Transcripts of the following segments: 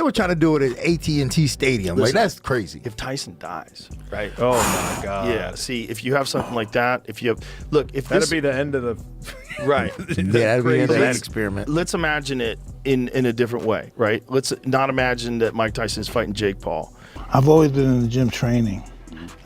they were trying to do it at AT&T Stadium. Listen, like, that's crazy. If Tyson dies, right? Oh my God. Yeah. See, if you have something like that, if you have, look, if that'd this, be the end of the right. Yeah, that'd be the end of that experiment. Let's imagine it in a different way, right? Let's not imagine that Mike Tyson is fighting Jake Paul. I've always been in the gym training.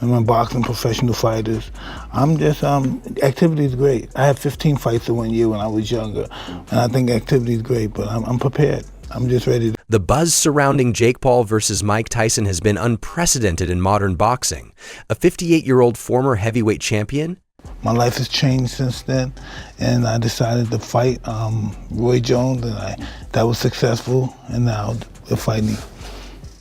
I'm in boxing, professional fighters. I'm just, activity is great. I had 15 fights in 1 year when I was younger, and I think activity is great, but I'm prepared. I'm just ready. The buzz surrounding Jake Paul versus Mike Tyson has been unprecedented in modern boxing. A 58-year-old former heavyweight champion. My life has changed since then, and I decided to fight Roy Jones, and that was successful, and now we're fighting.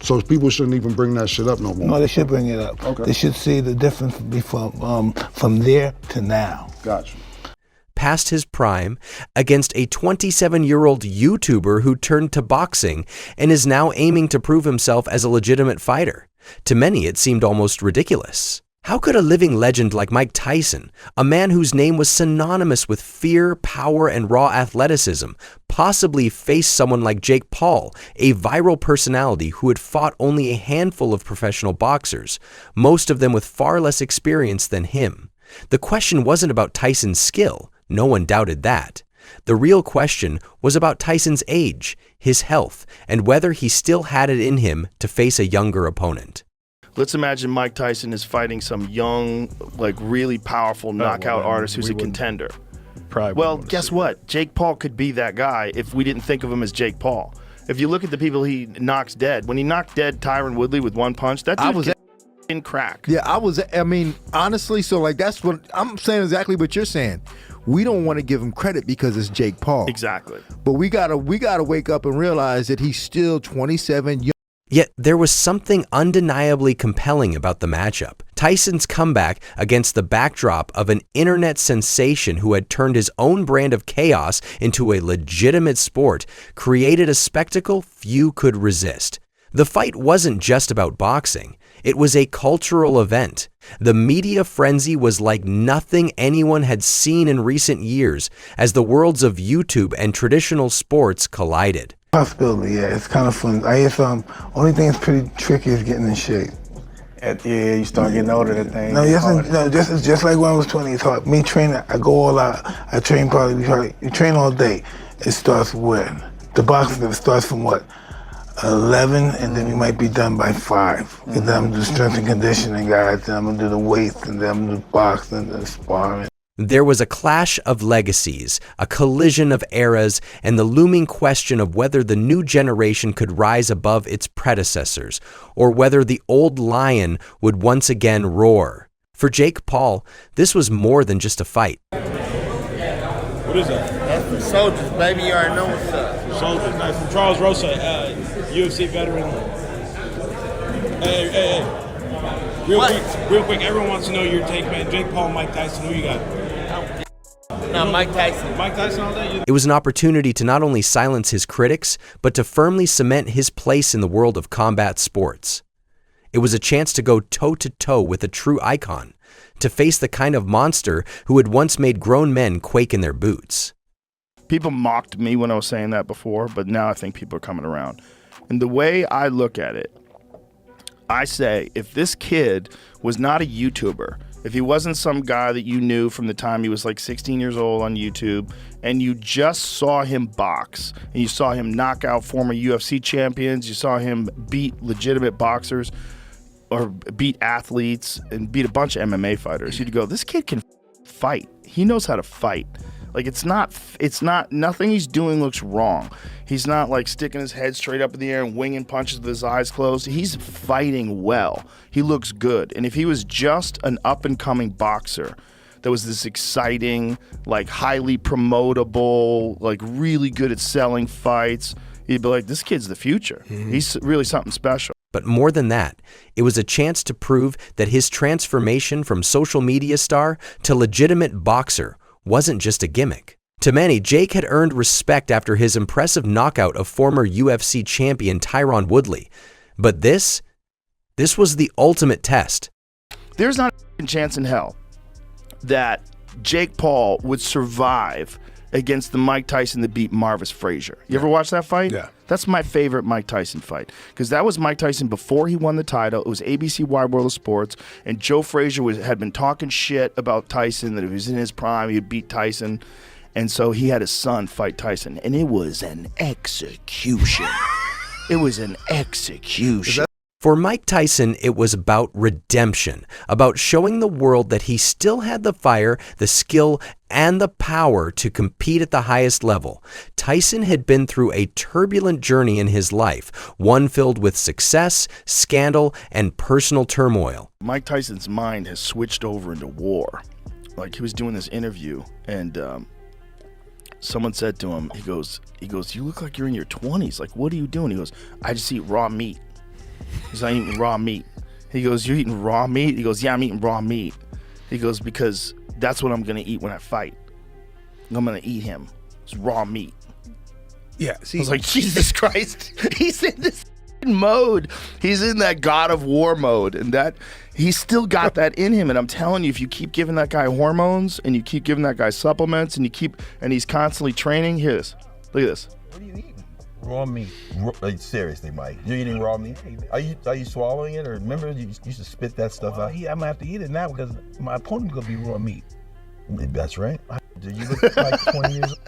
So people shouldn't even bring that shit up no more? No, they should bring it up. Okay. They should see the difference from there to now. Gotcha. Past his prime, against a 27-year-old YouTuber who turned to boxing and is now aiming to prove himself as a legitimate fighter. To many, it seemed almost ridiculous. How could a living legend like Mike Tyson, a man whose name was synonymous with fear, power, and raw athleticism, possibly face someone like Jake Paul, a viral personality who had fought only a handful of professional boxers, most of them with far less experience than him? The question wasn't about Tyson's skill. No one doubted that. The real question was about Tyson's age, his health, and whether he still had it in him to face a younger opponent. Let's imagine Mike Tyson is fighting some young, like really powerful knockout artist who's a contender. Well, guess what? Jake Paul could be that guy if we didn't think of him as Jake Paul. If you look at the people he knocks dead, when he knocked dead Tyron Woodley with one punch, that dude was in crack. Yeah, I mean, honestly, so like that's what I'm saying, exactly what you're saying. We don't want to give him credit because it's Jake Paul. Exactly. But we gotta wake up and realize that he's still 27 young. Yet there was something undeniably compelling about the matchup. Tyson's comeback against the backdrop of an internet sensation who had turned his own brand of chaos into a legitimate sport created a spectacle few could resist. The fight wasn't just about boxing. It was a cultural event. The media frenzy was like nothing anyone had seen in recent years as the worlds of YouTube and traditional sports collided. Possibility, yeah, it's kind of fun. I guess only thing that's pretty tricky is getting in shape. Yeah, you start getting older, that thing. No, just like when I was 20, it's hard. Me training, I go all out. I train you train all day. It starts when? The boxing starts from what? 11, and then we might be done by 5. And then I'm gonna do strength and conditioning, guys. Then I'm gonna do the weights, and then I'm gonna do boxing and then sparring. There was a clash of legacies, a collision of eras, and the looming question of whether the new generation could rise above its predecessors, or whether the old lion would once again roar. For Jake Paul, this was more than just a fight. What is that? That's for soldiers, baby. You already know what's up. Soldiers, nice. From Charles Rosa, UFC veteran. Hey. Real quick, everyone wants to know your take, man. Jake Paul, Mike Tyson, who you got? No, Mike Tyson. Mike Tyson all day? It was an opportunity to not only silence his critics, but to firmly cement his place in the world of combat sports. It was a chance to go toe-to-toe with a true icon, to face the kind of monster who had once made grown men quake in their boots. People mocked me when I was saying that before, but now I think people are coming around. And the way I look at it, I say, if this kid was not a YouTuber, if he wasn't some guy that you knew from the time he was like 16 years old on YouTube, and you just saw him box, and you saw him knock out former UFC champions, you saw him beat legitimate boxers, or beat athletes, and beat a bunch of MMA fighters, you'd go, this kid can fight. He knows how to fight. Like, it's not, nothing he's doing looks wrong. He's not like sticking his head straight up in the air and winging punches with his eyes closed. He's fighting well. He looks good. And if he was just an up-and-coming boxer that was this exciting, like highly promotable, like really good at selling fights, you'd be like, this kid's the future. He's really something special. But more than that, it was a chance to prove that his transformation from social media star to legitimate boxer wasn't just a gimmick. To many, Jake had earned respect after his impressive knockout of former UFC champion Tyron Woodley. But this was the ultimate test. There's not a chance in hell that Jake Paul would survive against the Mike Tyson that beat Marvis Frazier. You ever watch that fight? Yeah. That's my favorite Mike Tyson fight, because that was Mike Tyson before he won the title. It was ABC Wide World of Sports, and Joe Frazier had been talking shit about Tyson, that if he was in his prime, he'd beat Tyson. And so he had his son fight Tyson, and it was an execution. It was an execution. For Mike Tyson, it was about redemption, about showing the world that he still had the fire, the skill, and the power to compete at the highest level. Tyson had been through a turbulent journey in his life, one filled with success, scandal, and personal turmoil. Mike Tyson's mind has switched over into war. Like, he was doing this interview, and someone said to him, he goes, "You look like you're in your 20s. Like, what are you doing?" He goes, "I just eat raw meat." He's like, "I'm eating raw meat." He goes, "You're eating raw meat?" He goes, "Yeah, I'm eating raw meat." He goes, "Because that's what I'm going to eat when I fight. I'm going to eat him. It's raw meat." Yeah, see, I was like, Jesus Christ. He's in this mode. He's in that God of War mode, and that he's still got that in him. And I'm telling you, if you keep giving that guy hormones and you keep giving that guy supplements and he's constantly training, here this. Look at this. What are you eating? Raw meat. Like, seriously, Mike, you're eating raw meat? Are you swallowing it, or remember you used to spit that stuff out? I'm gonna have to eat it now because my opponent's gonna be raw meat. That's right. Do you look like 20 years old?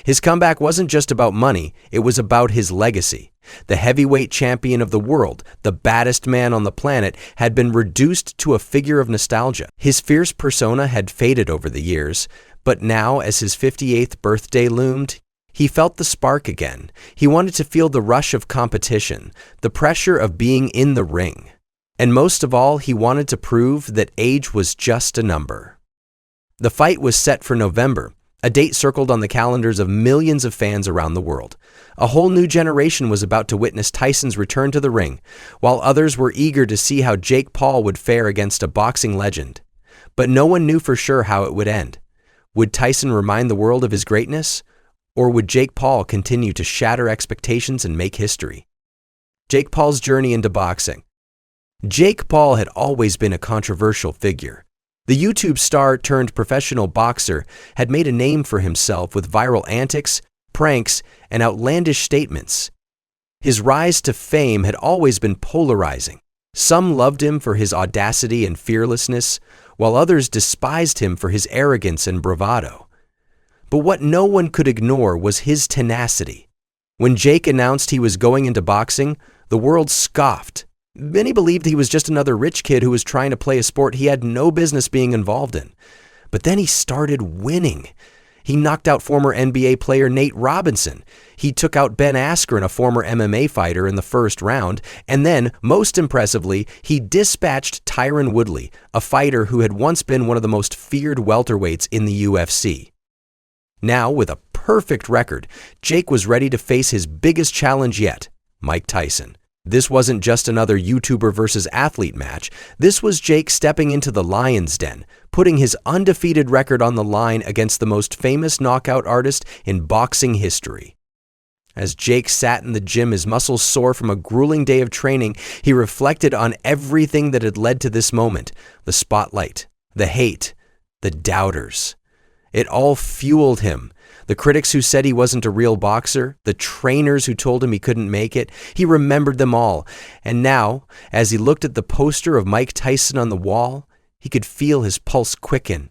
His comeback wasn't just about money, it was about his legacy. The heavyweight champion of the world, the baddest man on the planet, had been reduced to a figure of nostalgia. His fierce persona had faded over the years, but now, as his 58th birthday loomed, he felt the spark again. He wanted to feel the rush of competition, the pressure of being in the ring. And most of all, he wanted to prove that age was just a number. The fight was set for November, a date circled on the calendars of millions of fans around the world. A whole new generation was about to witness Tyson's return to the ring, while others were eager to see how Jake Paul would fare against a boxing legend. But no one knew for sure how it would end. Would Tyson remind the world of his greatness? Or would Jake Paul continue to shatter expectations and make history? Jake Paul's journey into boxing. Jake Paul had always been a controversial figure. The YouTube star turned professional boxer had made a name for himself with viral antics, pranks, and outlandish statements. His rise to fame had always been polarizing. Some loved him for his audacity and fearlessness, while others despised him for his arrogance and bravado. But what no one could ignore was his tenacity. When Jake announced he was going into boxing, the world scoffed. Many believed he was just another rich kid who was trying to play a sport he had no business being involved in. But then he started winning. He knocked out former NBA player Nate Robinson. He took out Ben Askren, a former MMA fighter, in the first round. And then, most impressively, he dispatched Tyron Woodley, a fighter who had once been one of the most feared welterweights in the UFC. Now, with a perfect record, Jake was ready to face his biggest challenge yet, Mike Tyson. This wasn't just another YouTuber versus athlete match. This was Jake stepping into the lion's den, putting his undefeated record on the line against the most famous knockout artist in boxing history. As Jake sat in the gym, his muscles sore from a grueling day of training, he reflected on everything that had led to this moment: the spotlight, the hate, the doubters. It all fueled him. The critics who said he wasn't a real boxer, the trainers who told him he couldn't make it, he remembered them all. And now, as he looked at the poster of Mike Tyson on the wall, he could feel his pulse quicken.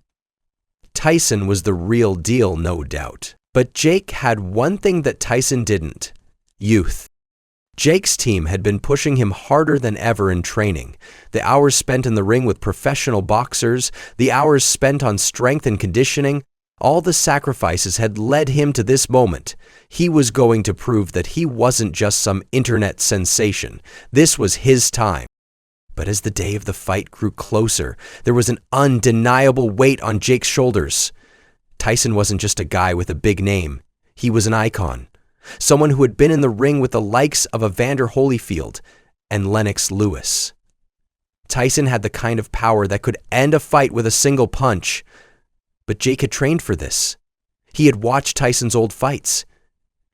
Tyson was the real deal, no doubt. But Jake had one thing that Tyson didn't: youth. Jake's team had been pushing him harder than ever in training. The hours spent in the ring with professional boxers, the hours spent on strength and conditioning, all the sacrifices had led him to this moment. He was going to prove that he wasn't just some internet sensation. This was his time. But as the day of the fight grew closer, there was an undeniable weight on Jake's shoulders. Tyson wasn't just a guy with a big name. He was an icon. Someone who had been in the ring with the likes of Evander Holyfield and Lennox Lewis. Tyson had the kind of power that could end a fight with a single punch. But Jake had trained for this. He had watched Tyson's old fights.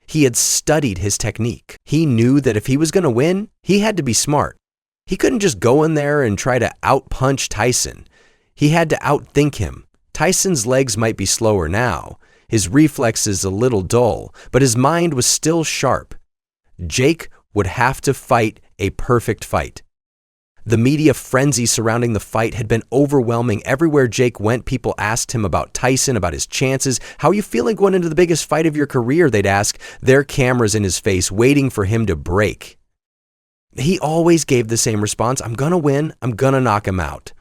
He had studied his technique. He knew that if he was going to win, he had to be smart. He couldn't just go in there and try to outpunch Tyson. He had to outthink him. Tyson's legs might be slower now, his reflexes a little dull, but his mind was still sharp. Jake would have to fight a perfect fight. The media frenzy surrounding the fight had been overwhelming. Everywhere Jake went, people asked him about Tyson, about his chances. How are you feeling going into the biggest fight of your career? They'd ask, their cameras in his face, waiting for him to break. He always gave the same response, I'm gonna win, I'm gonna knock him out.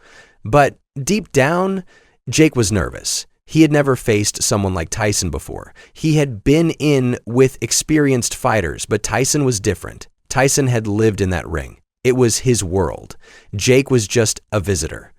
But deep down, Jake was nervous. He had never faced someone like Tyson before. He had been in with experienced fighters, but Tyson was different. Tyson had lived in that ring. It was his world. Jake was just a visitor.